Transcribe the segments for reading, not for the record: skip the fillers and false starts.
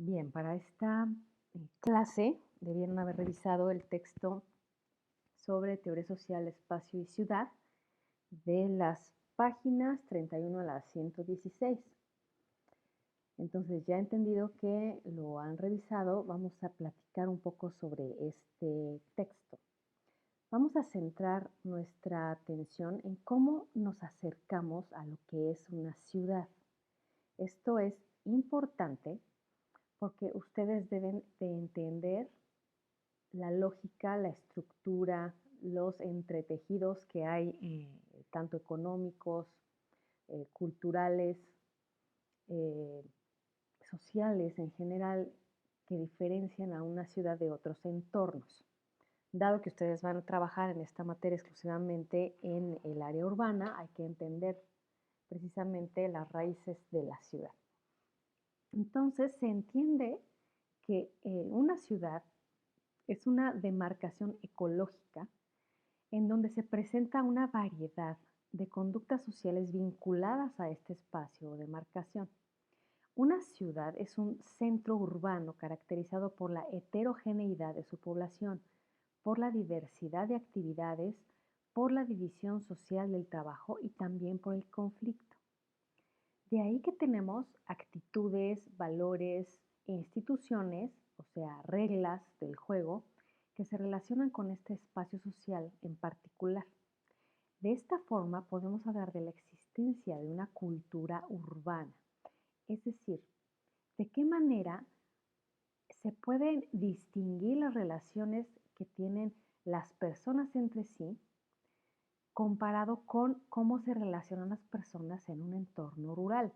Bien, para esta clase debieron haber revisado el texto sobre teoría social, espacio y ciudad de las páginas 31 a la 116. Entonces, ya entendido que lo han revisado, vamos a platicar un poco sobre este texto. Vamos a centrar nuestra atención en cómo nos acercamos a lo que es una ciudad. Esto es importante porque ustedes deben de entender la lógica, la estructura, los entretejidos que hay, tanto económicos, culturales, eh, sociales en general, que diferencian a una ciudad de otros entornos. Dado que ustedes van a trabajar en esta materia exclusivamente en el área urbana, hay que entender precisamente las raíces de la ciudad. Entonces, se entiende que una ciudad es una demarcación ecológica en donde se presenta una variedad de conductas sociales vinculadas a este espacio o demarcación. Una ciudad es un centro urbano caracterizado por la heterogeneidad de su población, por la diversidad de actividades, por la división social del trabajo y también por el conflicto. De ahí que tenemos actitudes, valores e instituciones, o sea, reglas del juego, que se relacionan con este espacio social en particular. De esta forma podemos hablar de la existencia de una cultura urbana, es decir, de qué manera se pueden distinguir las relaciones que tienen las personas entre sí comparado con cómo se relacionan las personas en un entorno rural.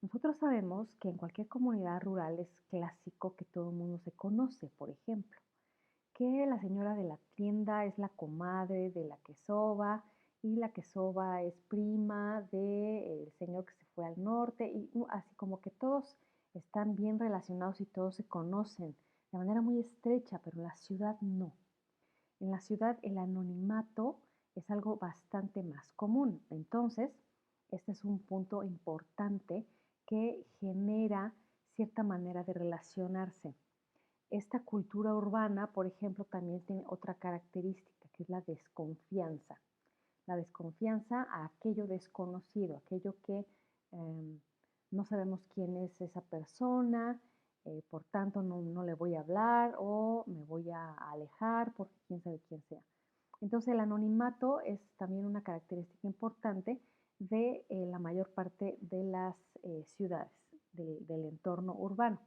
Nosotros sabemos que en cualquier comunidad rural es clásico que todo el mundo se conoce, por ejemplo, que la señora de la tienda es la comadre de la que soba y la que soba es prima del señor que se fue al norte y así como que todos están bien relacionados y todos se conocen de manera muy estrecha, pero en la ciudad no. En la ciudad el anonimato es algo bastante más común. Entonces, este es un punto importante que genera cierta manera de relacionarse. Esta cultura urbana, por ejemplo, también tiene otra característica, que es la desconfianza. La desconfianza a aquello desconocido, aquello que eh, no sabemos quién es esa persona, por tanto no le voy a hablar o me voy a alejar porque quién sabe quién sea. Entonces el anonimato es también una característica importante de la mayor parte de las ciudades, del entorno urbano.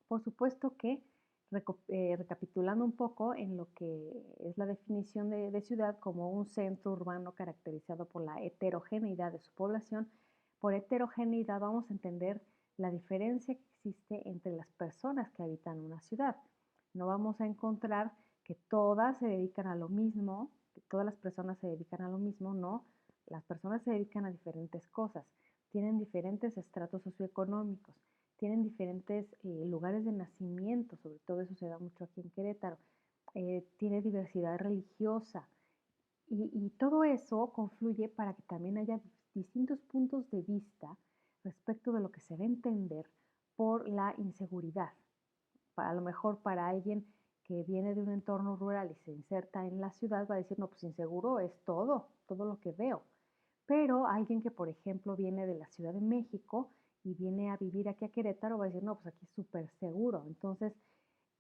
Por supuesto que recapitulando un poco en lo que es la definición de ciudad como un centro urbano caracterizado por la heterogeneidad de su población, por heterogeneidad vamos a entender la diferencia que existe entre las personas que habitan una ciudad. No vamos a encontrar que todas se dedican a lo mismo, que todas las personas se dedican a lo mismo, no. Las personas se dedican a diferentes cosas, tienen diferentes estratos socioeconómicos, tienen diferentes lugares de nacimiento, sobre todo eso se da mucho aquí en Querétaro, tiene diversidad religiosa y todo eso confluye para que también haya distintos puntos de vista respecto de lo que se va a entender por la inseguridad. A lo mejor para alguien que viene de un entorno rural y se inserta en la ciudad va a decir, no, pues inseguro es todo lo que veo. Pero alguien que, por ejemplo, viene de la Ciudad de México y viene a vivir aquí a Querétaro va a decir, no, pues aquí es súper seguro. Entonces,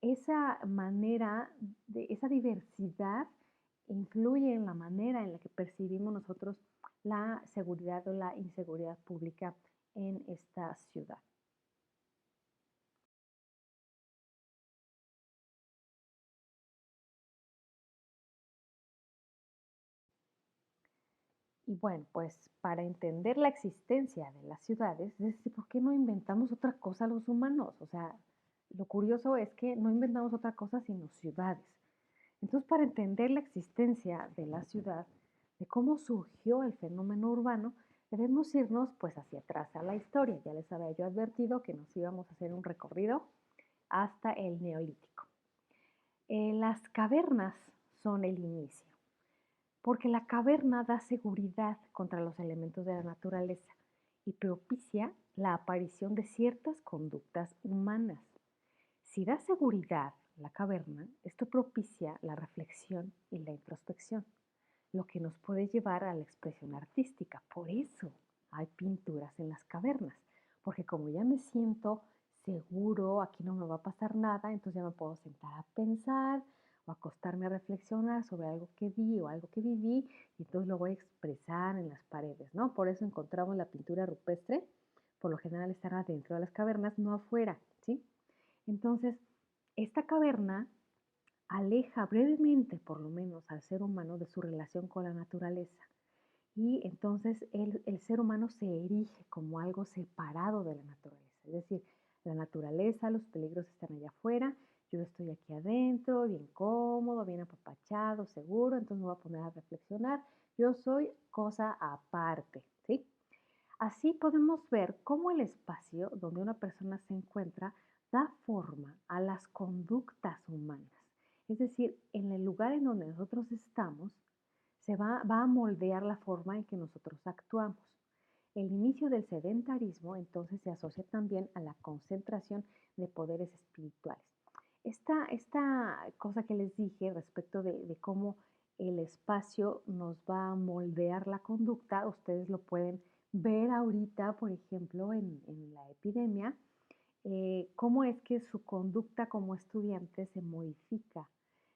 esa manera, esa diversidad influye en la manera en la que percibimos nosotros la seguridad o la inseguridad pública en esta ciudad. Y bueno, pues para entender la existencia de las ciudades, es decir, ¿por qué no inventamos otra cosa los humanos? O sea, lo curioso es que no inventamos otra cosa sino ciudades. Entonces, para entender la existencia de la ciudad, de cómo surgió el fenómeno urbano, debemos irnos pues hacia atrás a la historia. Ya les había yo advertido que nos íbamos a hacer un recorrido hasta el Neolítico. Las cavernas son el inicio porque la caverna da seguridad contra los elementos de la naturaleza y propicia la aparición de ciertas conductas humanas. Si da seguridad la caverna, esto propicia la reflexión y la introspección, lo que nos puede llevar a la expresión artística. Por eso hay pinturas en las cavernas, porque como ya me siento seguro, aquí no me va a pasar nada, entonces ya me puedo sentar a pensar o acostarme a reflexionar sobre algo que vi o algo que viví y entonces lo voy a expresar en las paredes, ¿no? Por eso encontramos la pintura rupestre, por lo general están adentro de las cavernas, no afuera, ¿sí? Entonces, esta caverna aleja brevemente, por lo menos, al ser humano de su relación con la naturaleza. Y entonces el ser humano se erige como algo separado de la naturaleza. Es decir, la naturaleza, los peligros están allá afuera, yo estoy aquí adentro, bien cómodo, bien apapachado, seguro, entonces me voy a poner a reflexionar. Yo soy cosa aparte, ¿sí? Así podemos ver cómo el espacio donde una persona se encuentra da forma a las conductas humanas. Es decir, en el lugar en donde nosotros estamos, va a moldear la forma en que nosotros actuamos. El inicio del sedentarismo entonces se asocia también a la concentración de poderes espirituales. Esta cosa que les dije respecto de cómo el espacio nos va a moldear la conducta, ustedes lo pueden ver ahorita, por ejemplo, en la epidemia, cómo es que su conducta como estudiante se modifica.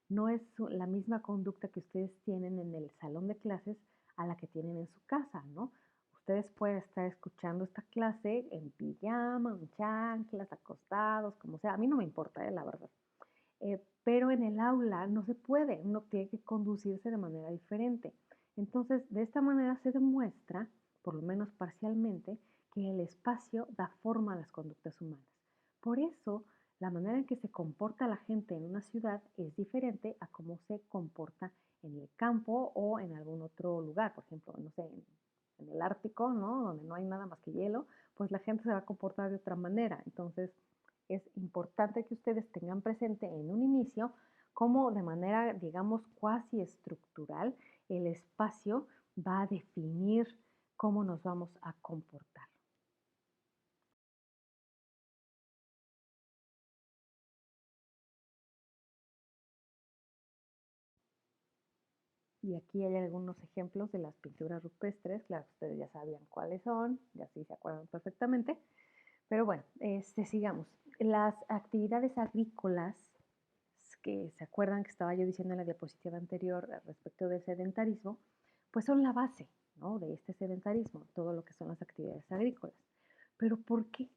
No es la misma conducta que ustedes tienen en el salón de clases a la que tienen en su casa, ¿no? Ustedes pueden estar escuchando esta clase en pijama, en chanclas, acostados, como sea. A mí no me importa, la verdad. Pero en el aula no se puede, uno tiene que conducirse de manera diferente. Entonces, de esta manera se demuestra, por lo menos parcialmente, que el espacio da forma a las conductas humanas. Por eso, la manera en que se comporta la gente en una ciudad es diferente a cómo se comporta en el campo o en algún otro lugar. Por ejemplo, no sé, en el Ártico, ¿no? Donde no hay nada más que hielo, pues la gente se va a comportar de otra manera. Entonces, es importante que ustedes tengan presente en un inicio cómo de manera, digamos, cuasi estructural, el espacio va a definir cómo nos vamos a comportar. Y aquí hay algunos ejemplos de las pinturas rupestres, claro, ustedes ya sabían cuáles son, ya sí se acuerdan perfectamente, pero bueno, sigamos. Las actividades agrícolas, que se acuerdan que estaba yo diciendo en la diapositiva anterior respecto del sedentarismo, pues son la base, ¿no? De este sedentarismo, todo lo que son las actividades agrícolas. ¿Pero por qué?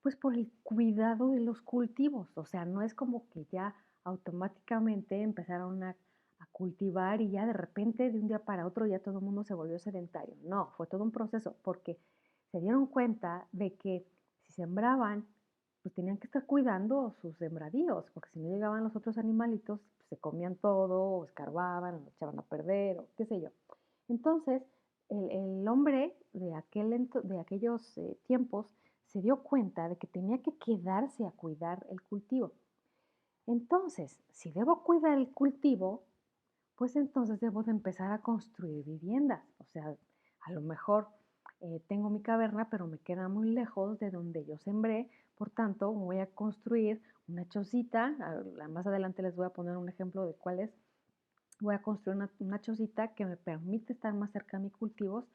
Pues por el cuidado de los cultivos, o sea, no es como que ya automáticamente empezaron a cultivar y ya de repente de un día para otro ya todo el mundo se volvió sedentario. No, fue todo un proceso porque se dieron cuenta de que si sembraban, pues tenían que estar cuidando sus sembradíos, porque si no llegaban los otros animalitos, pues se comían todo, o escarbaban, o lo echaban a perder, o qué sé yo. Entonces, el hombre de aquellos tiempos se dio cuenta de que tenía que quedarse a cuidar el cultivo. Entonces, si debo cuidar el cultivo, pues entonces debo de empezar a construir viviendas. O sea, a lo mejor tengo mi caverna, pero me queda muy lejos de donde yo sembré, por tanto voy a construir una chocita, más adelante les voy a poner un ejemplo de cuál es. Voy a construir una chocita que me permite estar más cerca de mis cultivos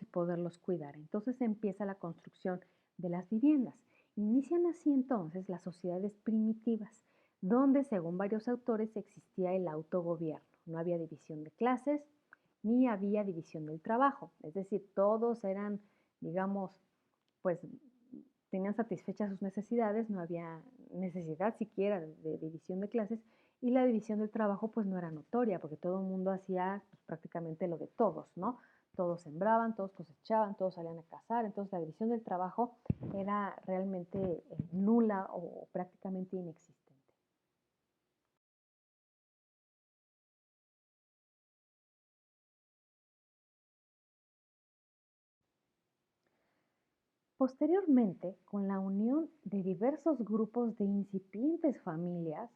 y poderlos cuidar. Entonces empieza la construcción de las viviendas. Inician así entonces las sociedades primitivas, donde según varios autores existía el autogobierno. No había división de clases ni había división del trabajo. Es decir, todos eran, digamos, pues tenían satisfechas sus necesidades, no había necesidad siquiera de división de clases y la división del trabajo pues no era notoria porque todo el mundo hacía pues, prácticamente lo de todos, ¿no? Todos sembraban, todos cosechaban, todos salían a cazar, entonces la división del trabajo era realmente nula o prácticamente inexistente. Posteriormente, con la unión de diversos grupos de incipientes familias,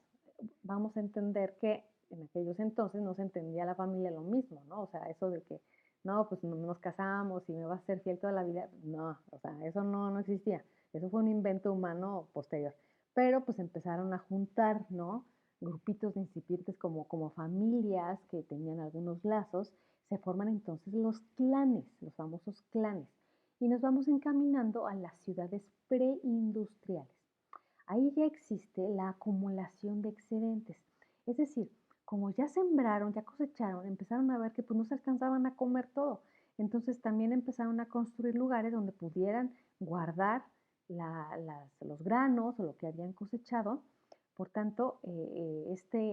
vamos a entender que en aquellos entonces no se entendía la familia lo mismo, ¿no? O sea, eso de que no, pues nos casamos y me vas a ser fiel toda la vida. No, o sea, eso no existía. Eso fue un invento humano posterior. Pero pues empezaron a juntar, ¿no? Grupitos de incipientes como familias que tenían algunos lazos. Se forman entonces los clanes, los famosos clanes. Y nos vamos encaminando a las ciudades preindustriales. Ahí ya existe la acumulación de excedentes. Es decir, como ya sembraron, ya cosecharon, empezaron a ver que pues no se alcanzaban a comer todo. Entonces también empezaron a construir lugares donde pudieran guardar los granos o lo que habían cosechado. Por tanto,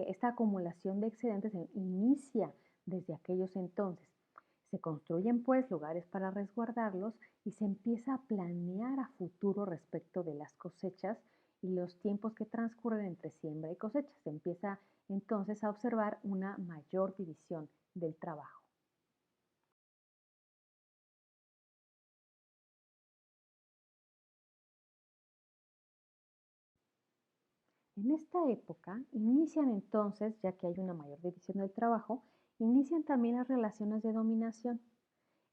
esta acumulación de excedentes se inicia desde aquellos entonces. Se construyen pues lugares para resguardarlos y se empieza a planear a futuro respecto de las cosechas y los tiempos que transcurren entre siembra y cosecha. Se empieza entonces a observar una mayor división del trabajo. En esta época inician entonces, ya que hay una mayor división del trabajo, inician también las relaciones de dominación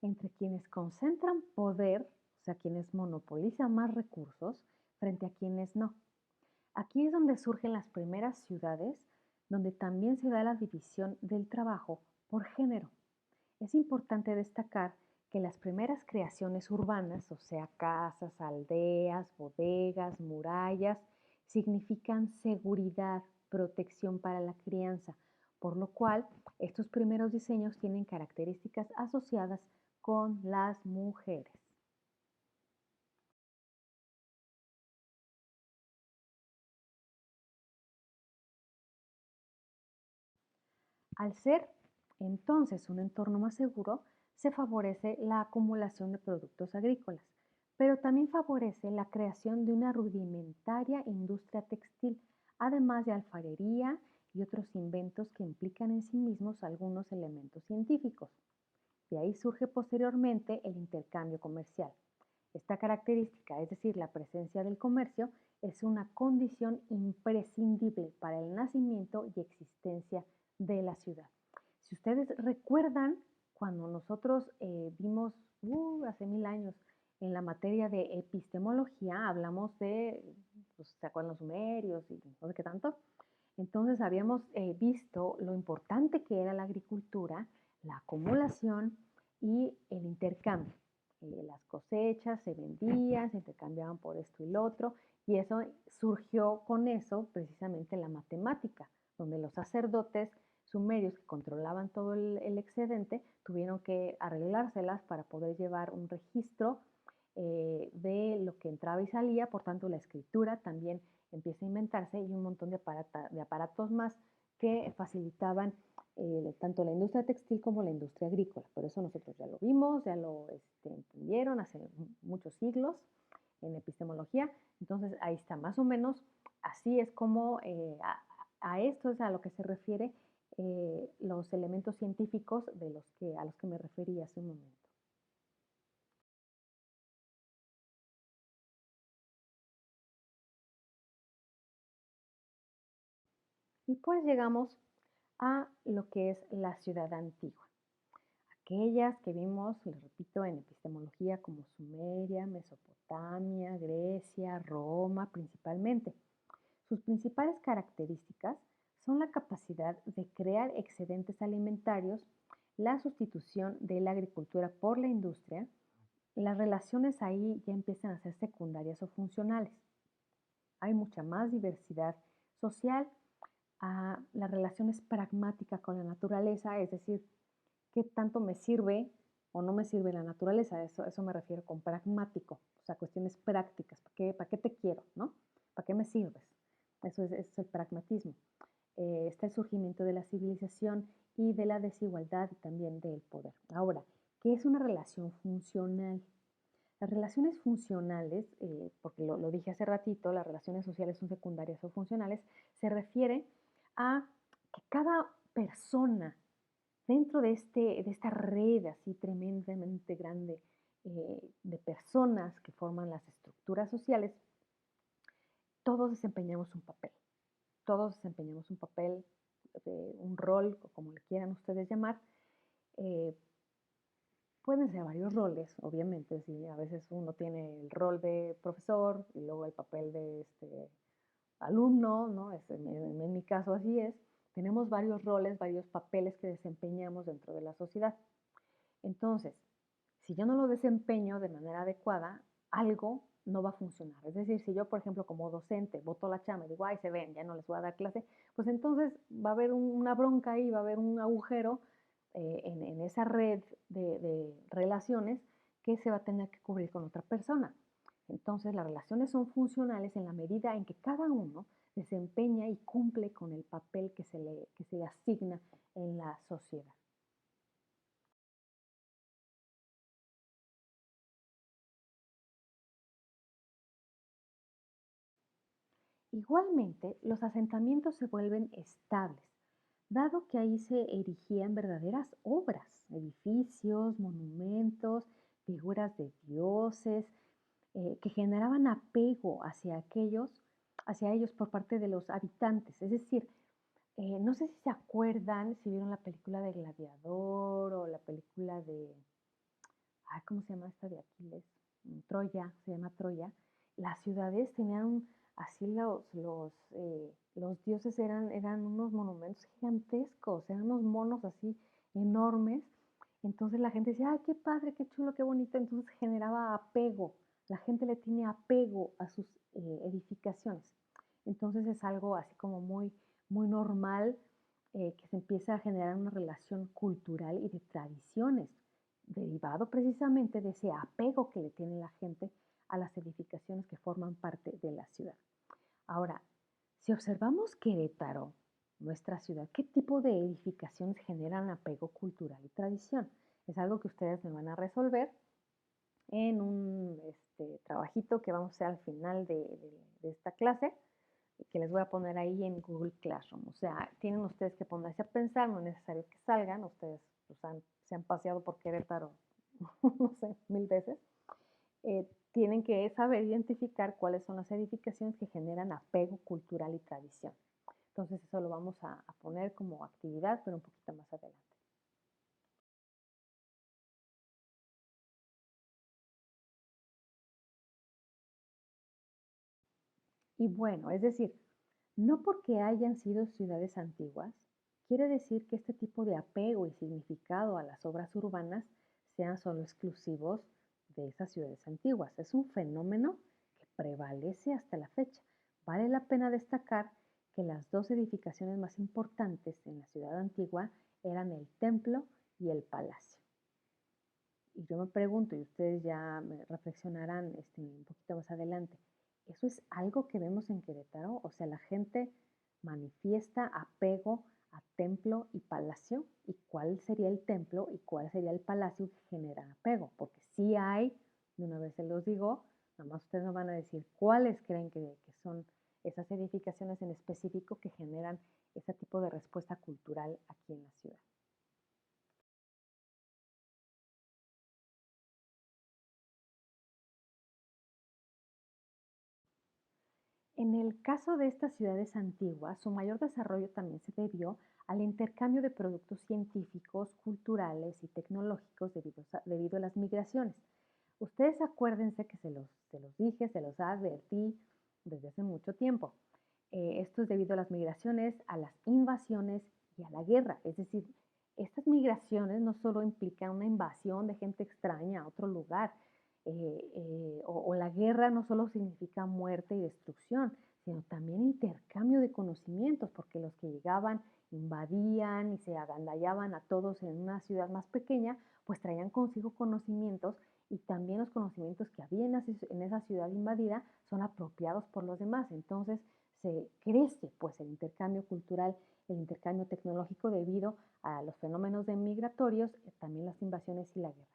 entre quienes concentran poder, o sea, quienes monopolizan más recursos, frente a quienes no. Aquí es donde surgen las primeras ciudades, donde también se da la división del trabajo por género. Es importante destacar que las primeras creaciones urbanas, o sea, casas, aldeas, bodegas, murallas, significan seguridad, protección para la crianza, por lo cual estos primeros diseños tienen características asociadas con las mujeres. Al ser entonces un entorno más seguro, se favorece la acumulación de productos agrícolas, pero también favorece la creación de una rudimentaria industria textil, además de alfarería y otros inventos que implican en sí mismos algunos elementos científicos. De ahí surge posteriormente el intercambio comercial. Esta característica, es decir, la presencia del comercio, es una condición imprescindible para el nacimiento y existencia de la ciudad. Si ustedes recuerdan, cuando nosotros vimos hace 1000 años en la materia de epistemología, hablamos de, pues, ¿se acuerdan los sumerios y no sé qué tanto? Entonces habíamos visto lo importante que era la agricultura, la acumulación y el intercambio. Las cosechas se vendían, se intercambiaban por esto y lo otro, y eso surgió con eso precisamente la matemática, donde los sacerdotes sumerios que controlaban todo el excedente tuvieron que arreglárselas para poder llevar un registro de lo que entraba y salía, por tanto la escritura también empieza a inventarse y un montón de aparatos más que facilitaban tanto la industria textil como la industria agrícola. Por eso nosotros ya lo vimos, ya lo entendieron hace muchos siglos en epistemología. Entonces ahí está, más o menos así es como a esto es a lo que se refiere los elementos científicos a los que me referí hace un momento. Y pues llegamos a lo que es la ciudad antigua. Aquellas que vimos, les repito, en epistemología como Sumeria, Mesopotamia, Grecia, Roma principalmente. Sus principales características son la capacidad de crear excedentes alimentarios, la sustitución de la agricultura por la industria. Las relaciones ahí ya empiezan a ser secundarias o funcionales. Hay mucha más diversidad social. La relación es pragmática con la naturaleza, es decir, qué tanto me sirve o no me sirve la naturaleza. Eso me refiero con pragmático, o sea, cuestiones prácticas. ¿Para qué te quiero? ¿No? ¿Para qué me sirves? Eso es el pragmatismo. Está el surgimiento de la civilización y de la desigualdad y también del poder. Ahora, ¿qué es una relación funcional? Las relaciones funcionales, porque lo dije hace ratito, las relaciones sociales son secundarias o funcionales, se refiere a que cada persona dentro de esta red así tremendamente grande de personas que forman las estructuras sociales, todos desempeñamos un papel. Todos desempeñamos un papel, un rol, o como le quieran ustedes llamar, eh, Pueden ser varios roles, obviamente, sí, a veces uno tiene el rol de profesor y luego el papel de alumno, ¿no? En mi caso así es. Tenemos varios roles, varios papeles que desempeñamos dentro de la sociedad. Entonces, si yo no lo desempeño de manera adecuada, algo no va a funcionar. Es decir, si yo, por ejemplo, como docente, boto la chama y digo, ay, se ven, ya no les voy a dar clase, pues entonces va a haber una bronca ahí, va a haber un agujero en esa red de relaciones que se va a tener que cubrir con otra persona. Entonces, las relaciones son funcionales en la medida en que cada uno desempeña y cumple con el papel que se le asigna en la sociedad. Igualmente, los asentamientos se vuelven estables, dado que ahí se erigían verdaderas obras, edificios, monumentos, figuras de dioses, que generaban apego hacia ellos por parte de los habitantes. Es decir, no sé si se acuerdan, si vieron la película de Gladiador o la película de, ay, ¿cómo se llama esta de Aquiles? Troya, se llama Troya. Las ciudades tenían así los dioses eran unos monumentos gigantescos, eran unos monos así enormes. Entonces la gente decía, ay, qué padre, qué chulo, qué bonito. Entonces generaba apego. La gente le tiene apego a sus edificaciones. Entonces es algo así como muy normal que se empieza a generar una relación cultural y de tradiciones derivado precisamente de ese apego que le tiene la gente a las edificaciones que forman parte de la ciudad. Ahora, si observamos Querétaro, nuestra ciudad, ¿qué tipo de edificaciones generan apego cultural y tradición? Es algo que ustedes me van a resolver en un trabajito que vamos a hacer al final de esta clase y que les voy a poner ahí en Google Classroom. O sea, tienen ustedes que ponerse a pensar, no es necesario que salgan, ustedes pues, se han paseado por Querétaro, no sé, 1000 veces. Tienen que saber identificar cuáles son las edificaciones que generan apego cultural y tradición. Entonces eso lo vamos a poner como actividad, pero un poquito más adelante. Y bueno, es decir, no porque hayan sido ciudades antiguas, quiere decir que este tipo de apego y significado a las obras urbanas sean solo exclusivos de esas ciudades antiguas. Es un fenómeno que prevalece hasta la fecha. Vale la pena destacar que las dos edificaciones más importantes en la ciudad antigua eran el templo y el palacio. Y yo me pregunto, y ustedes ya me reflexionarán un poquito más adelante, ¿eso es algo que vemos en Querétaro? O sea, la gente manifiesta apego a templo y palacio. ¿Y cuál sería el templo y cuál sería el palacio que genera apego? Porque sí hay, de una vez se los digo, nada más ustedes me van a decir cuáles creen que son esas edificaciones en específico que generan ese tipo de respuesta cultural aquí en la ciudad. En el caso de estas ciudades antiguas, su mayor desarrollo también se debió al intercambio de productos científicos, culturales y tecnológicos debido a las migraciones. Ustedes acuérdense que se los dije, se los advertí desde hace mucho tiempo. Esto es debido a las migraciones, a las invasiones y a la guerra. Es decir, estas migraciones no solo implican una invasión de gente extraña a otro lugar, o la guerra no solo significa muerte y destrucción, sino también intercambio de conocimientos, porque los que llegaban invadían y se agandallaban a todos en una ciudad más pequeña, pues traían consigo conocimientos y también los conocimientos que había en esa ciudad invadida son apropiados por los demás. Entonces se crece pues el intercambio cultural, el intercambio tecnológico debido a los fenómenos de migratorios, también las invasiones y la guerra.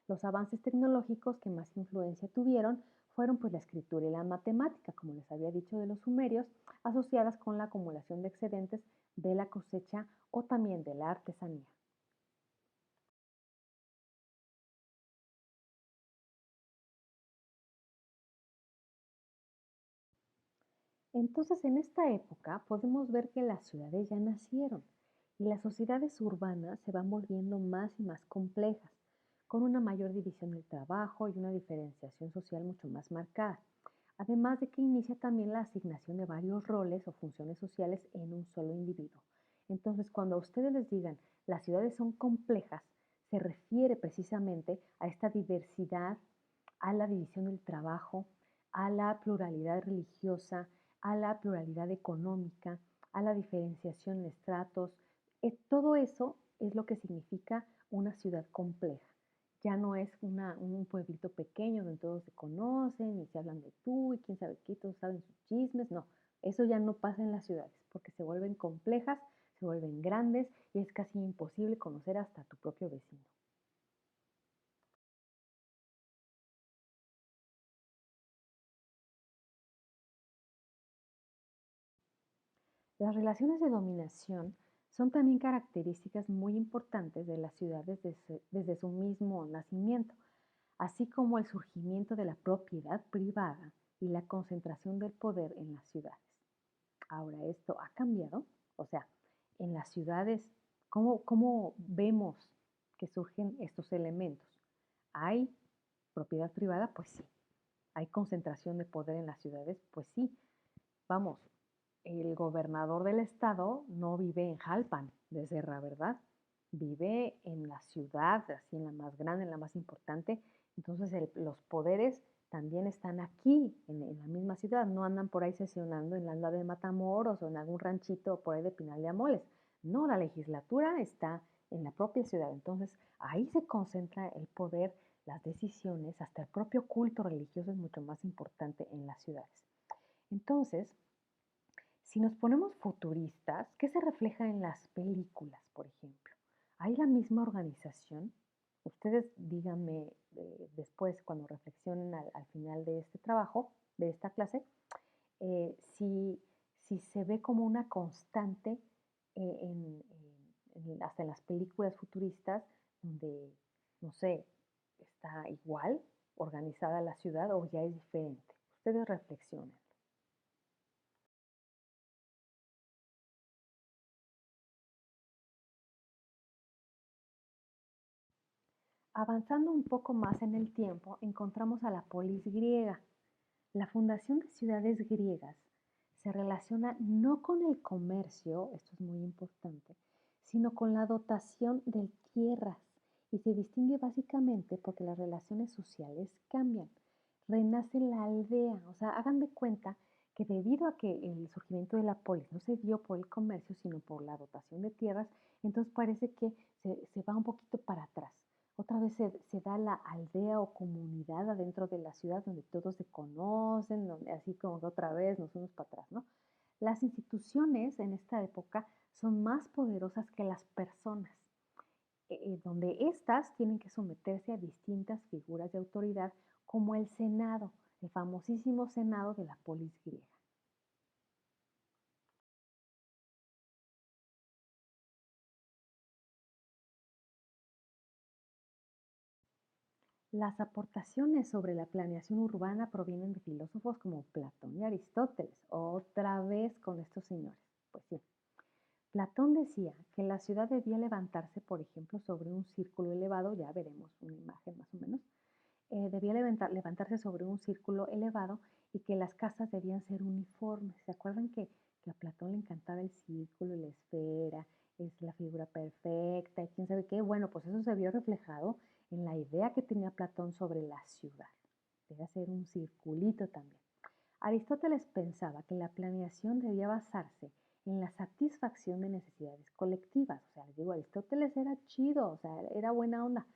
Los avances tecnológicos que más influencia tuvieron fueron pues la escritura y la matemática, como les había dicho de los sumerios, asociadas con la acumulación de excedentes de la cosecha o también de la artesanía. Entonces, en esta época podemos ver que las ciudades ya nacieron y las sociedades urbanas se van volviendo más y más complejas, con una mayor división del trabajo y una diferenciación social mucho más marcada. Además de que inicia también la asignación de varios roles o funciones sociales en un solo individuo. Entonces, cuando a ustedes les digan las ciudades son complejas, se refiere precisamente a esta diversidad, a la división del trabajo, a la pluralidad religiosa, a la pluralidad económica, a la diferenciación en estratos. Todo eso es lo que significa una ciudad compleja. Ya no es un pueblito pequeño donde todos se conocen y se hablan de tú y quién sabe qué, todos saben sus chismes. No, eso ya no pasa en las ciudades porque se vuelven complejas, se vuelven grandes y es casi imposible conocer hasta tu propio vecino. Las relaciones de dominación son también características muy importantes de las ciudades desde su mismo nacimiento, así como el surgimiento de la propiedad privada y la concentración del poder en las ciudades. Ahora, esto ha cambiado, o sea, en las ciudades, ¿cómo vemos que surgen estos elementos? ¿Hay propiedad privada? Pues sí. ¿Hay concentración de poder en las ciudades? Pues sí. Vamos, el gobernador del estado no vive en Jalpan de Serra, ¿verdad? Vive en la ciudad, así en la más grande, en la más importante. Entonces los poderes también están aquí, en la misma ciudad. No andan por ahí sesionando en la aldea de Matamoros o en algún ranchito por ahí de Pinal de Amoles. No, la legislatura está en la propia ciudad. Entonces ahí se concentra el poder, las decisiones, hasta el propio culto religioso es mucho más importante en las ciudades. Entonces, si nos ponemos futuristas, ¿qué se refleja en las películas, por ejemplo? ¿Hay la misma organización? Ustedes díganme después, cuando reflexionen al final de este trabajo, de esta clase, si se ve como una constante hasta en las películas futuristas, donde, no sé, está igual organizada la ciudad o ya es diferente. Ustedes reflexionen. Avanzando un poco más en el tiempo, encontramos a la polis griega. La fundación de ciudades griegas se relaciona no con el comercio, esto es muy importante, sino con la dotación de tierras y se distingue básicamente porque las relaciones sociales cambian. Renace la aldea, o sea, hagan de cuenta que debido a que el surgimiento de la polis no se dio por el comercio, sino por la dotación de tierras, entonces parece que se va un poquito para atrás. Otra vez se da la aldea o comunidad adentro de la ciudad donde todos se conocen, donde así como que otra vez nos fuimos para atrás, ¿no? Las instituciones en esta época son más poderosas que las personas, donde éstas tienen que someterse a distintas figuras de autoridad como el Senado, el famosísimo Senado de la polis griega. Las aportaciones sobre la planeación urbana provienen de filósofos como Platón y Aristóteles. Otra vez con estos señores. Pues sí. Platón decía que la ciudad debía levantarse, por ejemplo, sobre un círculo elevado, ya veremos una imagen más o menos, debía levantarse sobre un círculo elevado y que las casas debían ser uniformes. ¿Se acuerdan que a Platón le encantaba el círculo y la esfera? Es la figura perfecta y quién sabe qué. Bueno, pues eso se vio reflejado en la idea que tenía Platón sobre la ciudad. Debe ser un circulito también. Aristóteles pensaba que la planeación debía basarse en la satisfacción de necesidades colectivas. O sea, les digo, Aristóteles era chido, o sea, era buena onda.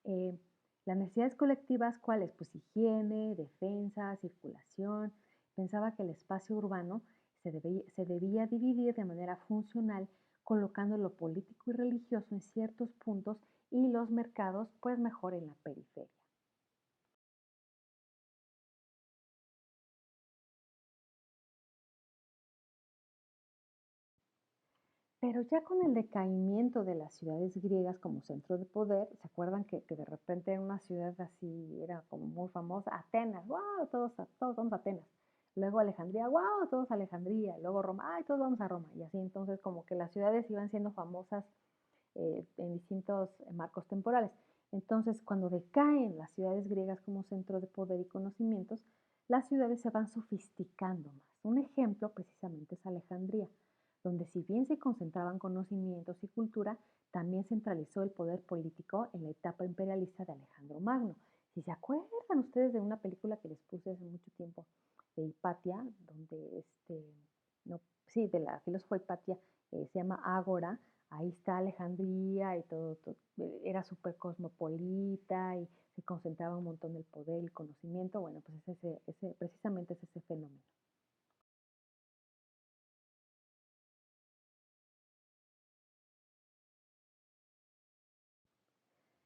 Eh, las necesidades colectivas, ¿cuáles? Pues higiene, defensa, circulación. Pensaba que el espacio urbano se debía dividir de manera funcional, colocando lo político y religioso en ciertos puntos y los mercados, pues mejor en la periferia. Pero ya con el decaimiento de las ciudades griegas como centro de poder, ¿se acuerdan que de repente era una ciudad así, era como muy famosa? Atenas, wow, todos vamos a Atenas. Luego Alejandría, wow, todos a Alejandría. Luego Roma, ay, todos vamos a Roma. Y así entonces como que las ciudades iban siendo famosas en distintos marcos temporales. Entonces, cuando decaen las ciudades griegas como centro de poder y conocimientos, las ciudades se van sofisticando más. Un ejemplo precisamente es Alejandría, donde si bien se concentraban conocimientos y cultura, también centralizó el poder político en la etapa imperialista de Alejandro Magno. Si se acuerdan ustedes de una película que les puse hace mucho tiempo, de Hipatia, donde no, sí, de la filósofa Hipatia, se llama Ágora, ahí está Alejandría y todo, era súper cosmopolita y se concentraba un montón el poder y el conocimiento. Bueno, pues precisamente es ese fenómeno.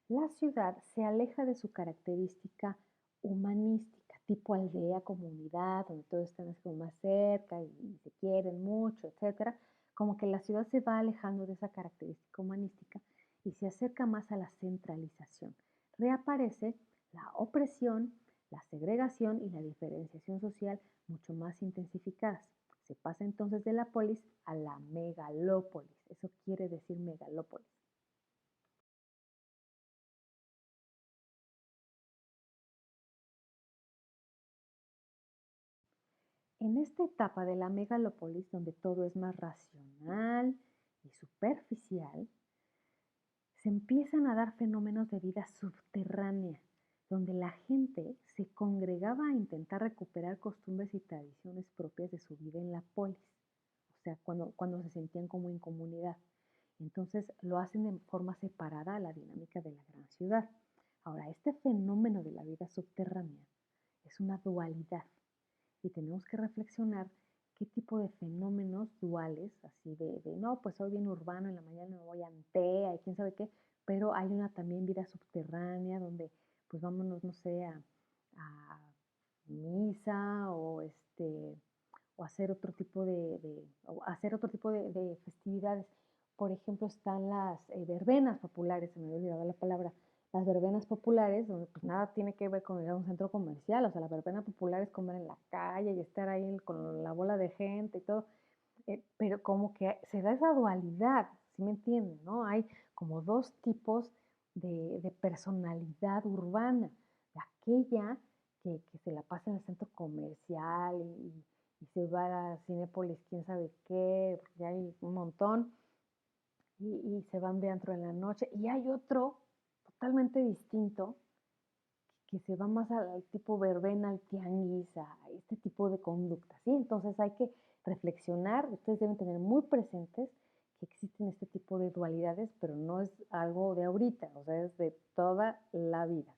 La ciudad se aleja de su característica humanística, tipo aldea, comunidad, donde todos están así como más cerca y se quieren mucho, etcétera. Como que la ciudad se va alejando de esa característica humanística y se acerca más a la centralización. Reaparece la opresión, la segregación y la diferenciación social mucho más intensificadas. Se pasa entonces de la polis a la megalópolis. Eso quiere decir megalópolis. En esta etapa de la megalópolis, donde todo es más racional y superficial, se empiezan a dar fenómenos de vida subterránea, donde la gente se congregaba a intentar recuperar costumbres y tradiciones propias de su vida en la polis, o sea, cuando se sentían como en comunidad. Entonces lo hacen de forma separada a la dinámica de la gran ciudad. Ahora, este fenómeno de la vida subterránea es una dualidad y tenemos que reflexionar qué tipo de fenómenos duales, así no, pues soy bien urbano, en la mañana me voy a Antea y quién sabe qué, pero hay una también vida subterránea donde pues vámonos, no sé, a misa o hacer otro tipo o hacer otro tipo de festividades. Por ejemplo, están las verbenas populares, se me había olvidado la palabra, las verbenas populares, donde pues nada tiene que ver con ir a un centro comercial, o sea, la verbena popular es comer en la calle y estar ahí con la bola de gente y todo, pero como que se da esa dualidad, ¿sí me entienden? ¿No? Hay como dos tipos de personalidad urbana, aquella que se la pasa en el centro comercial y se va a Cinépolis, quién sabe qué, porque hay un montón, y se van de antro en la noche, y hay otro totalmente distinto que se va más al tipo verbena, al tianguis, a este tipo de conducta, ¿sí? Entonces hay que reflexionar, ustedes deben tener muy presentes que existen este tipo de dualidades, pero no es algo de ahorita, o sea, es de toda la vida.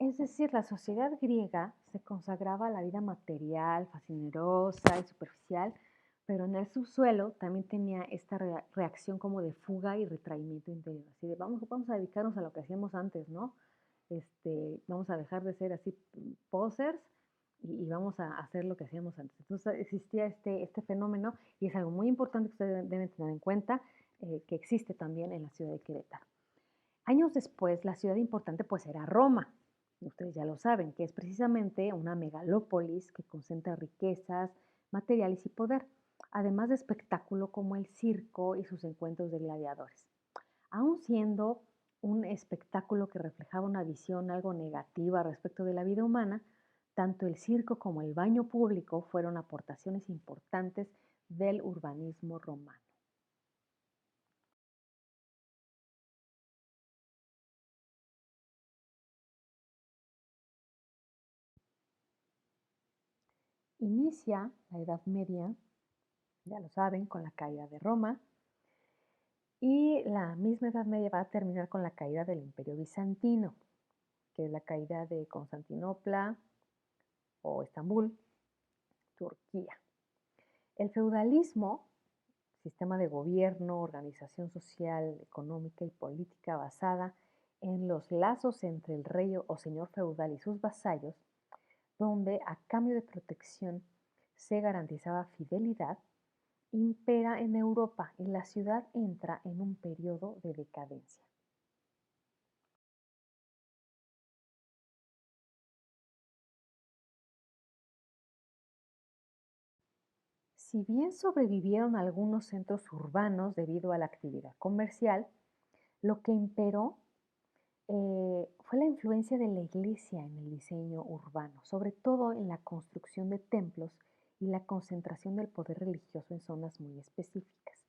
Es decir, la sociedad griega se consagraba a la vida material, fascinerosa y superficial, pero en el subsuelo también tenía esta reacción como de fuga y retraimiento interior, así de vamos a dedicarnos a lo que hacíamos antes, ¿no? Vamos a dejar de ser así posers y vamos a hacer lo que hacíamos antes. Entonces existía este fenómeno y es algo muy importante que ustedes deben tener en cuenta, que existe también en la ciudad de Querétaro. Años después, la ciudad importante pues era Roma. Ustedes ya lo saben, que es precisamente una megalópolis que concentra riquezas, materiales y poder, además de espectáculo como el circo y sus encuentros de gladiadores. Aun siendo un espectáculo que reflejaba una visión algo negativa respecto de la vida humana, tanto el circo como el baño público fueron aportaciones importantes del urbanismo romano. Inicia la Edad Media, ya lo saben, con la caída de Roma, y la misma Edad Media va a terminar con la caída del Imperio Bizantino, que es la caída de Constantinopla o Estambul, Turquía. El feudalismo, sistema de gobierno, organización social, económica y política basada en los lazos entre el rey o señor feudal y sus vasallos, donde a cambio de protección se garantizaba fidelidad, impera en Europa y la ciudad entra en un periodo de decadencia. Si bien sobrevivieron algunos centros urbanos debido a la actividad comercial, lo que imperó fue la influencia de la iglesia en el diseño urbano, sobre todo en la construcción de templos y la concentración del poder religioso en zonas muy específicas.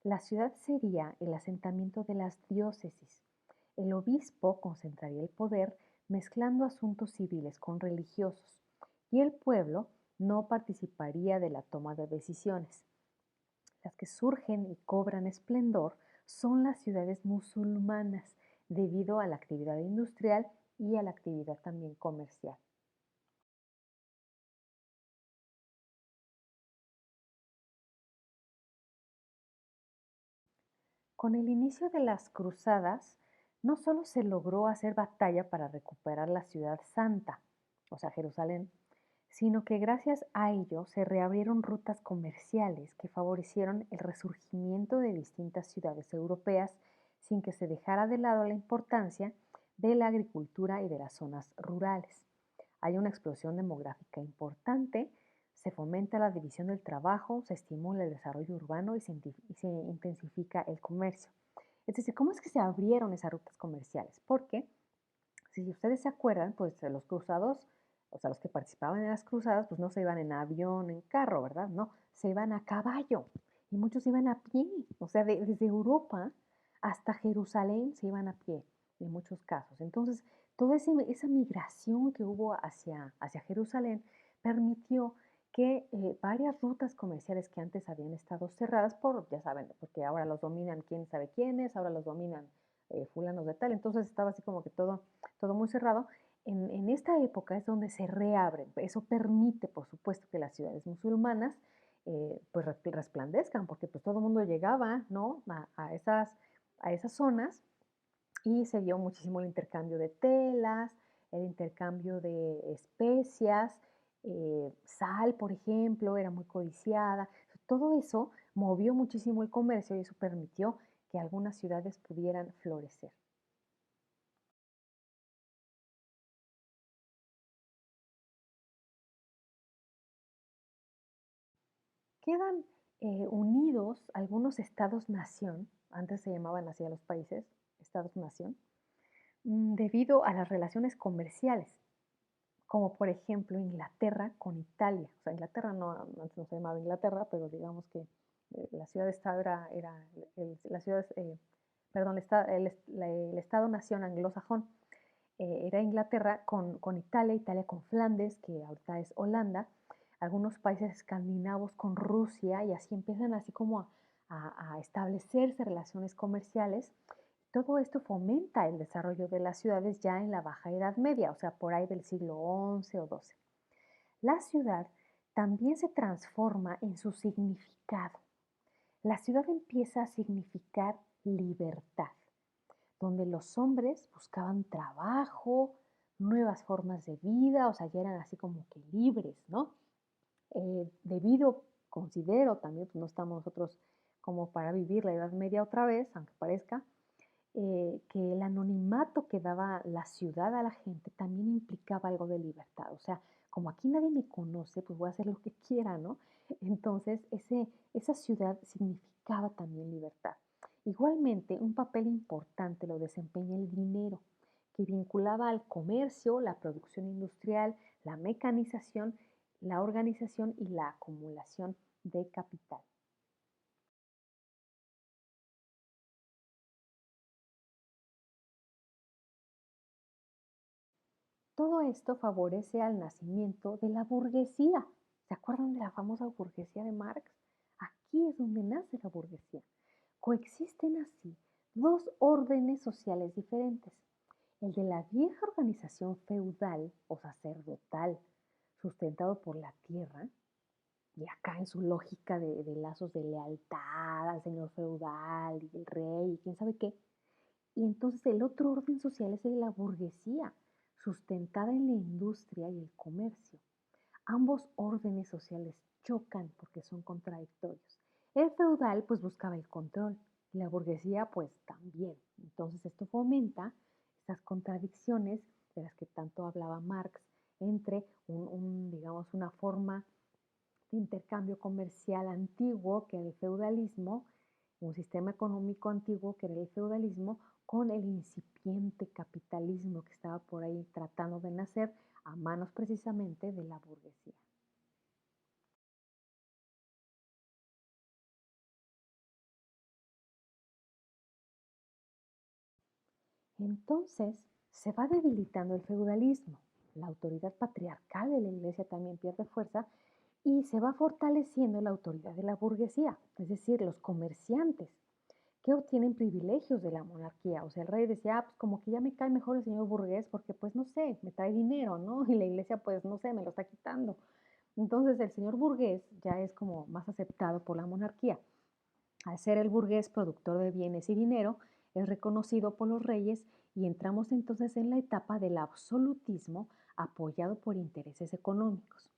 La ciudad sería el asentamiento de las diócesis. El obispo concentraría el poder mezclando asuntos civiles con religiosos y el pueblo no participaría de la toma de decisiones. Las que surgen y cobran esplendor son las ciudades musulmanas debido a la actividad industrial y a la actividad también comercial. Con el inicio de las cruzadas, no solo se logró hacer batalla para recuperar la ciudad santa, o sea, Jerusalén, sino que gracias a ello se reabrieron rutas comerciales que favorecieron el resurgimiento de distintas ciudades europeas sin que se dejara de lado la importancia de la agricultura y de las zonas rurales. Hay una explosión demográfica importante, se fomenta la división del trabajo, se estimula el desarrollo urbano y se intensifica el comercio. Es decir, ¿cómo es que se abrieron esas rutas comerciales? Porque, si ustedes se acuerdan, pues los cruzados, o sea, los que participaban en las cruzadas, pues no se iban en avión, en carro, ¿verdad? No, se iban a caballo y muchos iban a pie, o sea, desde Europa hasta Jerusalén se iban a pie en muchos casos. Entonces, toda esa migración que hubo hacia Jerusalén permitió que varias rutas comerciales que antes habían estado cerradas por, ya saben, porque ahora los dominan quién sabe quiénes, ahora los dominan fulanos de tal, entonces estaba así como que todo muy cerrado. En esta época es donde se reabren. Eso permite, por supuesto, que las ciudades musulmanas pues resplandezcan, porque pues todo el mundo llegaba, ¿no? A esas zonas y se dio muchísimo el intercambio de telas, el intercambio de especias, sal, por ejemplo, era muy codiciada. Todo eso movió muchísimo el comercio y eso permitió que algunas ciudades pudieran florecer. Quedan unidos algunos estados-nación, antes se llamaban así a los países, estados-nación, debido a las relaciones comerciales, como por ejemplo Inglaterra con Italia. O sea, Inglaterra no, antes no se llamaba Inglaterra, pero digamos que la ciudad-estado era la ciudad, perdón, el estado-nación anglosajón era Inglaterra con Italia, Italia con Flandes, que ahorita es Holanda, algunos países escandinavos con Rusia y así empiezan así como a establecerse relaciones comerciales. Todo esto fomenta el desarrollo de las ciudades ya en la Baja Edad Media, o sea, por ahí del siglo XI o XII. La ciudad también se transforma en su significado. La ciudad empieza a significar libertad, donde los hombres buscaban trabajo, nuevas formas de vida, o sea, ya eran así como que libres, ¿no? Debido, considero también, pues no estamos nosotros como para vivir la Edad Media otra vez, aunque parezca, que el anonimato que daba la ciudad a la gente también implicaba algo de libertad. O sea, como aquí nadie me conoce, pues voy a hacer lo que quiera, ¿no? Entonces, esa ciudad significaba también libertad. Igualmente, un papel importante lo desempeña el dinero, que vinculaba al comercio, la producción industrial, la mecanización, la organización y la acumulación de capital. Todo esto favorece al nacimiento de la burguesía. ¿Se acuerdan de la famosa burguesía de Marx? Aquí es donde nace la burguesía. Coexisten así dos órdenes sociales diferentes. El de la vieja organización feudal o sacerdotal, sustentado por la tierra, y acá en su lógica de lazos de lealtad al señor feudal y el rey y quién sabe qué, y entonces el otro orden social es el de la burguesía, sustentada en la industria y el comercio. Ambos órdenes sociales chocan porque son contradictorios. El feudal pues buscaba el control y la burguesía pues también. Entonces esto fomenta estas contradicciones de las que tanto hablaba Marx entre digamos, una forma de intercambio comercial antiguo, que era el feudalismo, un sistema económico antiguo, que era el feudalismo, con el incipiente capitalismo que estaba por ahí tratando de nacer a manos precisamente de la burguesía. Entonces se va debilitando el feudalismo, la autoridad patriarcal de la iglesia también pierde fuerza y se va fortaleciendo la autoridad de la burguesía, es decir, los comerciantes que obtienen privilegios de la monarquía. O sea, el rey decía, pues como que ya me cae mejor el señor burgués porque pues no sé, me trae dinero, ¿no? Y la iglesia pues no sé, me lo está quitando. Entonces el señor burgués ya es como más aceptado por la monarquía. Al ser el burgués productor de bienes y dinero, es reconocido por los reyes y entramos entonces en la etapa del absolutismo apoyado por intereses económicos.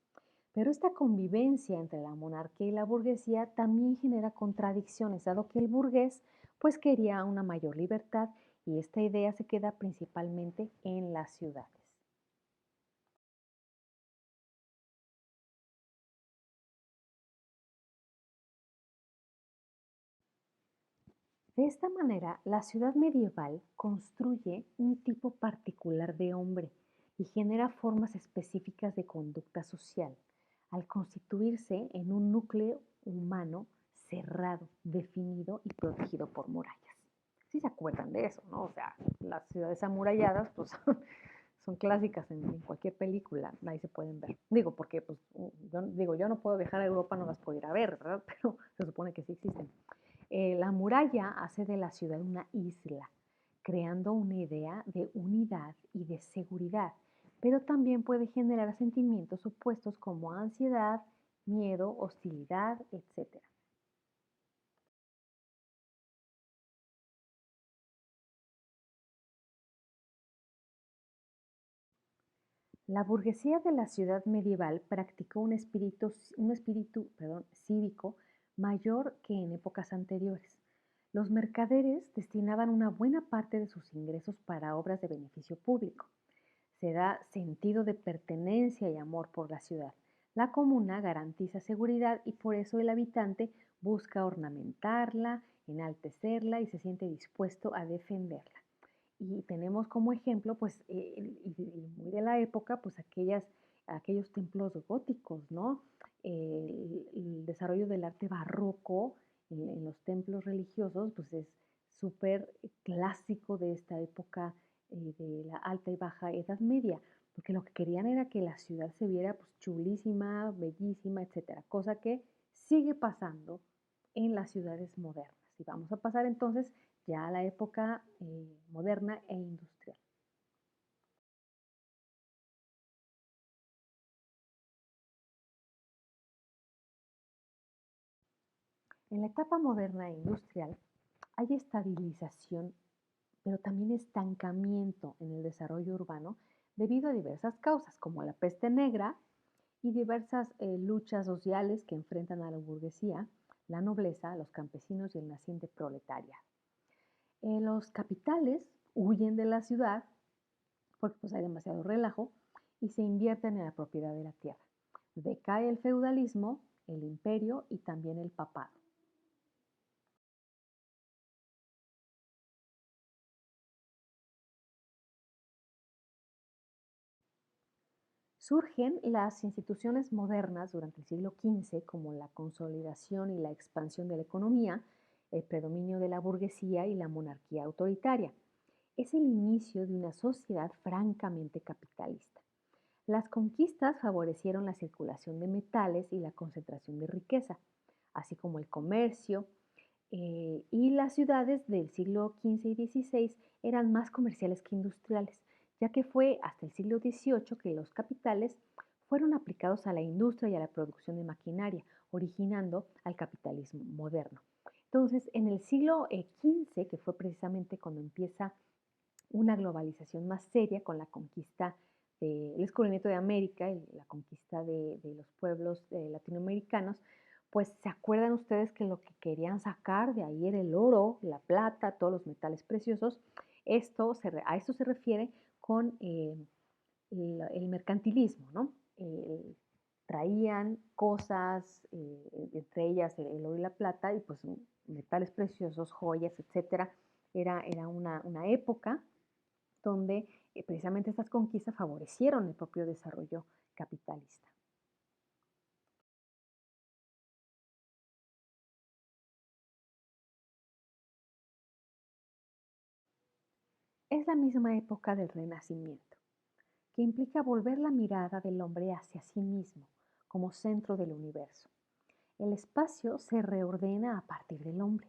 Pero esta convivencia entre la monarquía y la burguesía también genera contradicciones, dado que el burgués pues quería una mayor libertad y esta idea se queda principalmente en las ciudades. De esta manera, la ciudad medieval construye un tipo particular de hombre y genera formas específicas de conducta social, al constituirse en un núcleo humano cerrado, definido y protegido por murallas. Sí se acuerdan de eso, ¿no? O sea, las ciudades amuralladas, pues son clásicas en cualquier película, ahí se pueden ver. Digo, porque pues, yo no puedo viajar a Europa, no las puedo ir a ver, ¿verdad? Pero se supone que sí existen. La muralla hace de la ciudad una isla, creando una idea de unidad y de seguridad, pero también puede generar sentimientos opuestos como ansiedad, miedo, hostilidad, etcétera. La burguesía de la ciudad medieval practicó un espíritu cívico mayor que en épocas anteriores. Los mercaderes destinaban una buena parte de sus ingresos para obras de beneficio público. Se da sentido de pertenencia y amor por la ciudad. La comuna garantiza seguridad y por eso el habitante busca ornamentarla, enaltecerla y se siente dispuesto a defenderla. Y tenemos como ejemplo, pues, y muy de la época, pues aquellos templos góticos, ¿no? El desarrollo del arte barroco en los templos religiosos, pues es súper clásico de esta época de la alta y baja Edad Media, porque lo que querían era que la ciudad se viera pues chulísima, bellísima, etcétera, cosa que sigue pasando en las ciudades modernas. Y vamos a pasar entonces ya a la época moderna e industrial. En la etapa moderna e industrial hay estabilización, pero también estancamiento en el desarrollo urbano debido a diversas causas, como la peste negra y diversas luchas sociales que enfrentan a la burguesía, la nobleza, los campesinos y el naciente proletariado. Los capitales huyen de la ciudad porque pues, hay demasiado relajo y se invierten en la propiedad de la tierra. Decae el feudalismo, el imperio y también el papado. Surgen las instituciones modernas durante el siglo XV como la consolidación y la expansión de la economía, el predominio de la burguesía y la monarquía autoritaria. Es el inicio de una sociedad francamente capitalista. Las conquistas favorecieron la circulación de metales y la concentración de riqueza, así como el comercio, y las ciudades del siglo XV y XVI eran más comerciales que industriales, ya que fue hasta el siglo XVIII que los capitales fueron aplicados a la industria y a la producción de maquinaria, originando al capitalismo moderno. Entonces, en el siglo XV, que fue precisamente cuando empieza una globalización más seria con la conquista del descubrimiento de América y la conquista de los pueblos latinoamericanos, pues se acuerdan ustedes que lo que querían sacar de ahí era el oro, la plata, todos los metales preciosos. A esto se refiere con el mercantilismo, ¿no? traían cosas, entre ellas el oro y la plata, y pues metales preciosos, joyas, etcétera. Era una época donde precisamente estas conquistas favorecieron el propio desarrollo capitalista. Es la misma época del Renacimiento, que implica volver la mirada del hombre hacia sí mismo como centro del universo. El espacio se reordena a partir del hombre.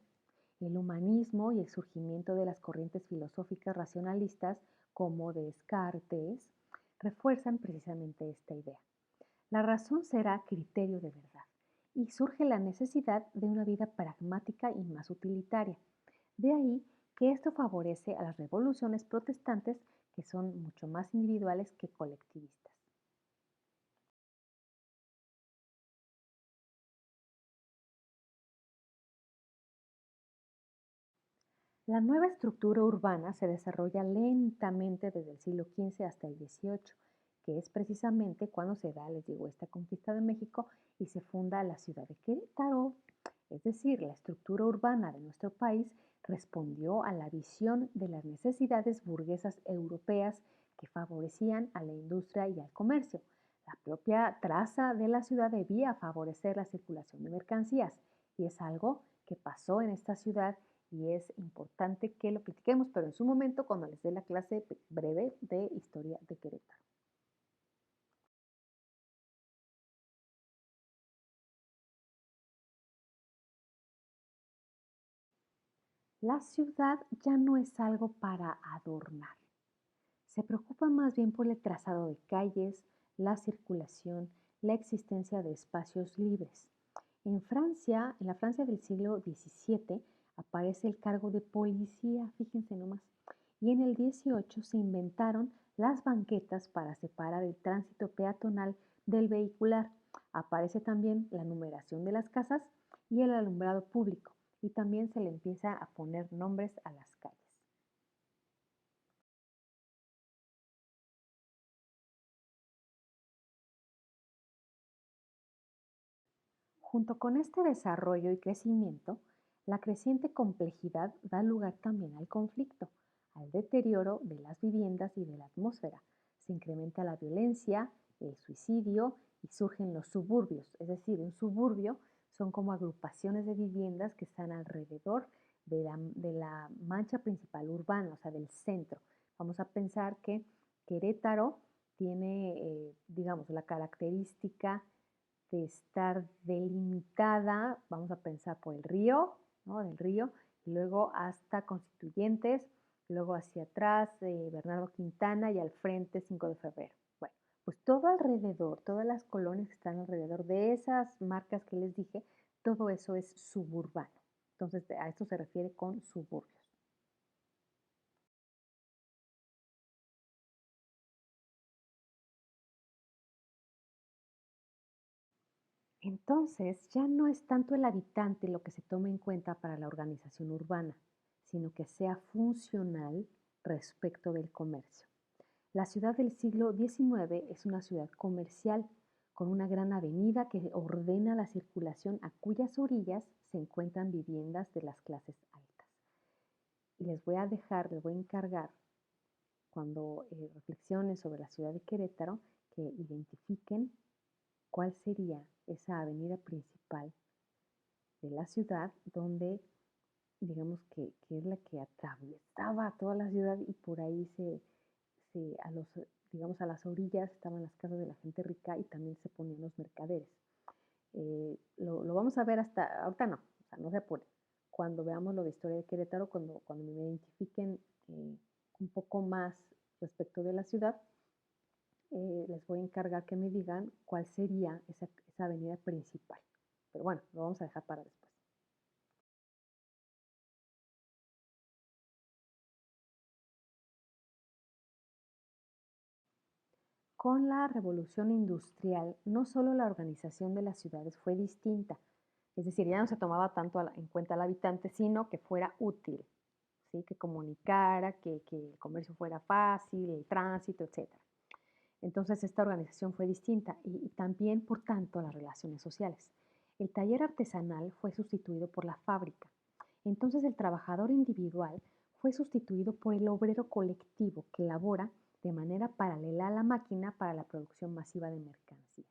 El humanismo y el surgimiento de las corrientes filosóficas racionalistas como Descartes refuerzan precisamente esta idea. La razón será criterio de verdad y surge la necesidad de una vida pragmática y más utilitaria. De ahí que esto favorece a las revoluciones protestantes que son mucho más individuales que colectivistas. La nueva estructura urbana se desarrolla lentamente desde el siglo XV hasta el XVIII, que es precisamente cuando se da, les digo, esta conquista de México y se funda la ciudad de Querétaro. Es decir, la estructura urbana de nuestro país respondió a la visión de las necesidades burguesas europeas que favorecían a la industria y al comercio. La propia traza de la ciudad debía favorecer la circulación de mercancías y es algo que pasó en esta ciudad y es importante que lo platiquemos, pero en su momento cuando les dé la clase breve de historia de Querétaro. La ciudad ya no es algo para adornar. Se preocupa más bien por el trazado de calles, la circulación, la existencia de espacios libres. En Francia, en la Francia del siglo XVII, aparece el cargo de policía, fíjense nomás. Y en el XVIII se inventaron las banquetas para separar el tránsito peatonal del vehicular. Aparece también la numeración de las casas y el alumbrado público. Y también se le empieza a poner nombres a las calles. Junto con este desarrollo y crecimiento, la creciente complejidad da lugar también al conflicto, al deterioro de las viviendas y de la atmósfera. Se incrementa la violencia, el suicidio y surgen los suburbios. Es decir, un suburbio son como agrupaciones de viviendas que están alrededor de la mancha principal urbana, o sea, del centro. Vamos a pensar que Querétaro tiene, digamos, la característica de estar delimitada, vamos a pensar por el río, ¿no? Del río, y luego hasta Constituyentes, luego hacia atrás Bernardo Quintana y al frente 5 de febrero. Bueno, pues todo alrededor, todas las colonias que están alrededor de esas marcas que les dije, todo eso es suburbano. Entonces a esto se refiere con suburbios. Entonces, ya no es tanto el habitante lo que se toma en cuenta para la organización urbana, sino que sea funcional respecto del comercio. La ciudad del siglo XIX es una ciudad comercial con una gran avenida que ordena la circulación a cuyas orillas se encuentran viviendas de las clases altas. Y les voy a encargar cuando reflexionen sobre la ciudad de Querétaro que identifiquen cuál sería esa avenida principal de la ciudad donde digamos que es la que atravesaba toda la ciudad y por ahí a los, digamos, a las orillas estaban las casas de la gente rica y también se ponían los mercaderes. Lo vamos a ver hasta, ahorita no, o sea, no se apure. Cuando veamos lo de historia de Querétaro, cuando me identifiquen un poco más respecto de la ciudad, les voy a encargar que me digan cuál sería esa avenida principal. Pero bueno, lo vamos a dejar para después. Con la revolución industrial, no solo la organización de las ciudades fue distinta, es decir, ya no se tomaba tanto en cuenta al habitante, sino que fuera útil, ¿sí? Que comunicara, que el comercio fuera fácil, el tránsito, etc. Entonces esta organización fue distinta y también, por tanto, las relaciones sociales. El taller artesanal fue sustituido por la fábrica. Entonces el trabajador individual fue sustituido por el obrero colectivo que labora de manera paralela a la máquina para la producción masiva de mercancías.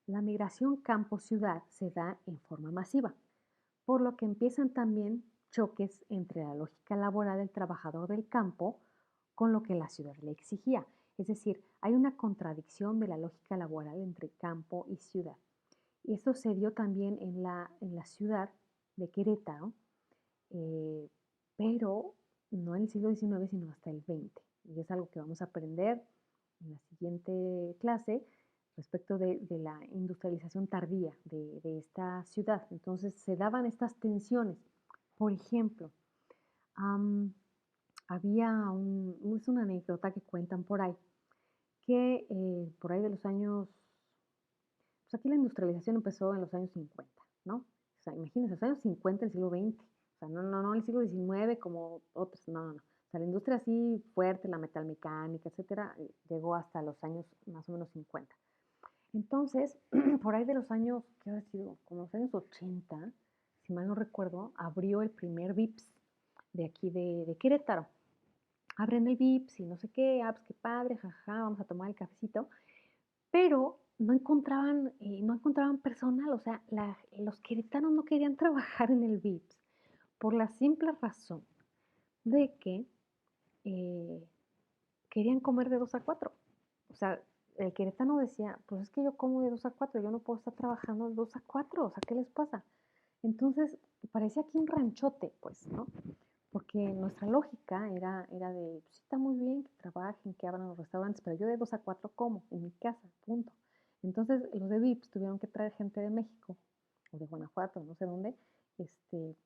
La migración campo-ciudad se da en forma masiva, por lo que empiezan también choques entre la lógica laboral del trabajador del campo con lo que la ciudad le exigía. Es decir, hay una contradicción de la lógica laboral entre campo y ciudad. Y esto se dio también en la ciudad de Querétaro, eh, pero no en el siglo XIX, sino hasta el XX. Y es algo que vamos a aprender en la siguiente clase respecto de la industrialización tardía de esta ciudad. Entonces se daban estas tensiones. Por ejemplo, am, es una anécdota que cuentan por ahí, que por ahí de los años, pues aquí la industrialización empezó en los años 50, ¿no? O sea, imagínense, los años 50 del siglo XX, o sea, no el siglo XIX como otros, no. O sea, la industria así fuerte, la metalmecánica, etcétera, llegó hasta los años más o menos 50. Entonces, por ahí de los años, ¿qué habrá sido? Como los años 80, si mal no recuerdo, abrió el primer VIPS de aquí de Querétaro. Abren el VIPS y no sé qué, pues qué padre, jaja, vamos a tomar el cafecito, pero no encontraban personal, o sea, los queretanos no querían trabajar en el VIPS por la simple razón de que eh, querían comer de 2 a 4. O sea, el queretano decía, pues es que yo como de 2 a 4, yo no puedo estar trabajando de 2 a 4, o sea, ¿qué les pasa? Entonces, parecía aquí un ranchote, pues, ¿no? Porque nuestra lógica era de, pues sí, está muy bien que trabajen, que abran los restaurantes, pero yo de 2 a 4 como en mi casa, punto. Entonces, los de VIPS tuvieron que traer gente de México o de Guanajuato, no sé dónde, este,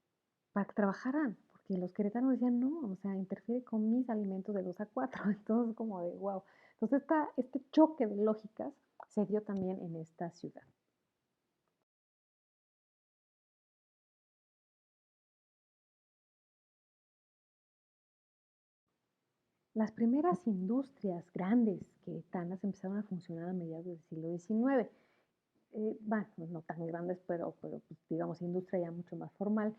para que trabajaran, porque los queretanos decían, no, o sea, interfiere con mis alimentos de 2 a 4. Entonces, como de, wow. Entonces, este choque de lógicas se dio también en esta ciudad. Las primeras industrias grandes queretanas empezaron a funcionar a mediados del siglo XIX. Bueno, no tan grandes, pero pues, digamos, industria ya mucho más formal.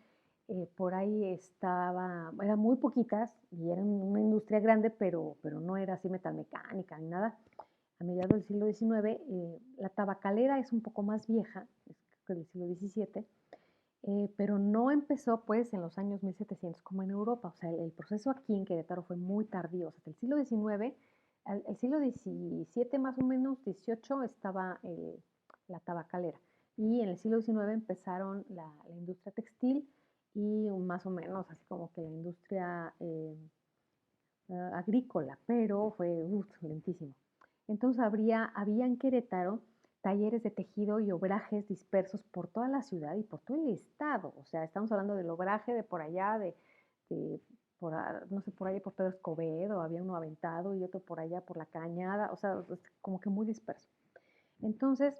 Por ahí eran muy poquitas y eran una industria grande, pero no era así metalmecánica ni nada. A mediados del siglo XIX, la tabacalera es un poco más vieja, es creo que del siglo XVII, pero no empezó pues en los años 1700 como en Europa. O sea, el proceso aquí en Querétaro fue muy tardío. O sea, del siglo XIX, el siglo XVII más o menos, XVIII, estaba la tabacalera. Y en el siglo XIX empezaron la industria textil y más o menos así como que la industria agrícola, pero fue lentísimo. Entonces había en Querétaro talleres de tejido y obrajes dispersos por toda la ciudad y por todo el estado. O sea, estamos hablando del obraje de por allá, de no sé, por allá por Pedro Escobedo, había uno aventado y otro por allá por la Cañada, o sea, como que muy disperso. Entonces,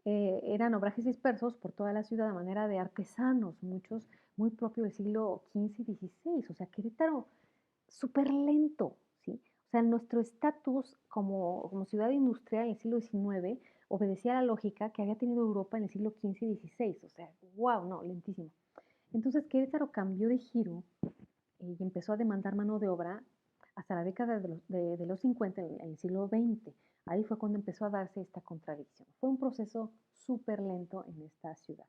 eran obrajes dispersos por toda la ciudad de manera de artesanos, muchos muy propios del siglo XV y XVI. O sea, Querétaro súper lento, ¿sí? O sea, nuestro estatus como ciudad industrial en el siglo XIX obedecía a la lógica que había tenido Europa en el siglo XV y XVI. O sea, wow, no, lentísimo. Entonces Querétaro cambió de giro y empezó a demandar mano de obra hasta la década de los 50, en el siglo XX. Ahí fue cuando empezó a darse esta contradicción. Fue un proceso súper lento en esta ciudad.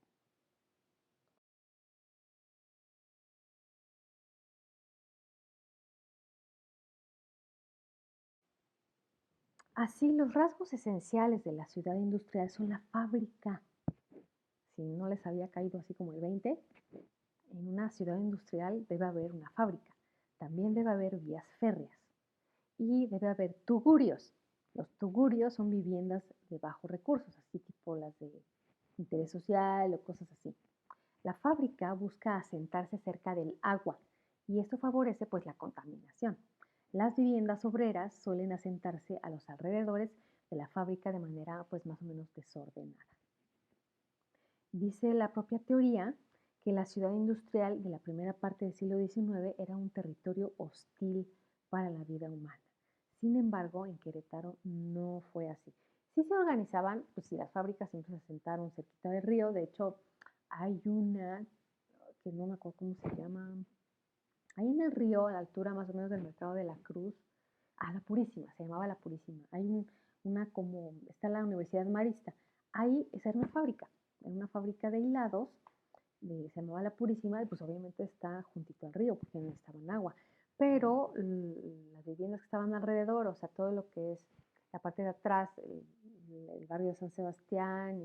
Así, los rasgos esenciales de la ciudad industrial son la fábrica. Si no les había caído así como el 20, en una ciudad industrial debe haber una fábrica. También debe haber vías férreas y debe haber tugurios. Los tugurios son viviendas de bajos recursos, así tipo las de interés social o cosas así. La fábrica busca asentarse cerca del agua y esto favorece pues la contaminación. Las viviendas obreras suelen asentarse a los alrededores de la fábrica de manera pues más o menos desordenada. Dice la propia teoría que la ciudad industrial de la primera parte del siglo XIX era un territorio hostil para la vida humana. Sin embargo, en Querétaro no fue así. Sí se organizaban, pues sí, las fábricas siempre se asentaron cerquita del río. De hecho, hay una que no me acuerdo cómo se llama, ahí en el río, a la altura más o menos del Mercado de la Cruz, La Purísima, se llamaba La Purísima. Una como, está la Universidad Marista. Ahí, esa era una fábrica de hilados, se llamaba La Purísima, y pues obviamente está juntito al río, porque necesitaban agua. Pero las viviendas que estaban alrededor, o sea, todo lo que es la parte de atrás, el barrio de San Sebastián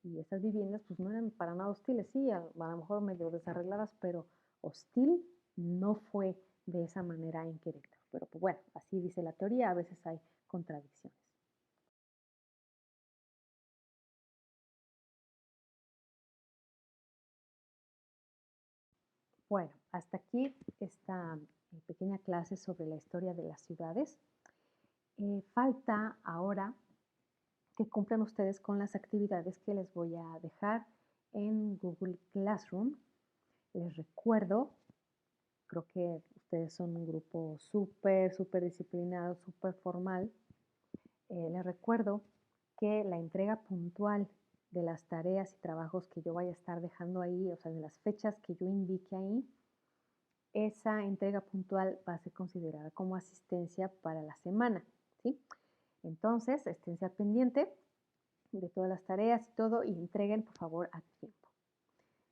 y esas viviendas, pues no eran para nada hostiles, sí, a lo mejor medio desarregladas, pero hostil no fue de esa manera en Querétaro. Pero pues bueno, así dice la teoría, a veces hay contradicciones. Bueno, hasta aquí esta pequeña clase sobre la historia de las ciudades. Falta ahora que cumplan ustedes con las actividades que les voy a dejar en Google Classroom. Les recuerdo, creo que ustedes son un grupo súper disciplinado, súper formal. Les recuerdo que la entrega puntual de las tareas y trabajos que yo vaya a estar dejando ahí, o sea, de las fechas que yo indique ahí, esa entrega puntual va a ser considerada como asistencia para la semana, ¿sí? Entonces, esténse al pendiente de todas las tareas y todo y entreguen, por favor, a tiempo.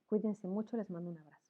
Cuídense mucho, les mando un abrazo.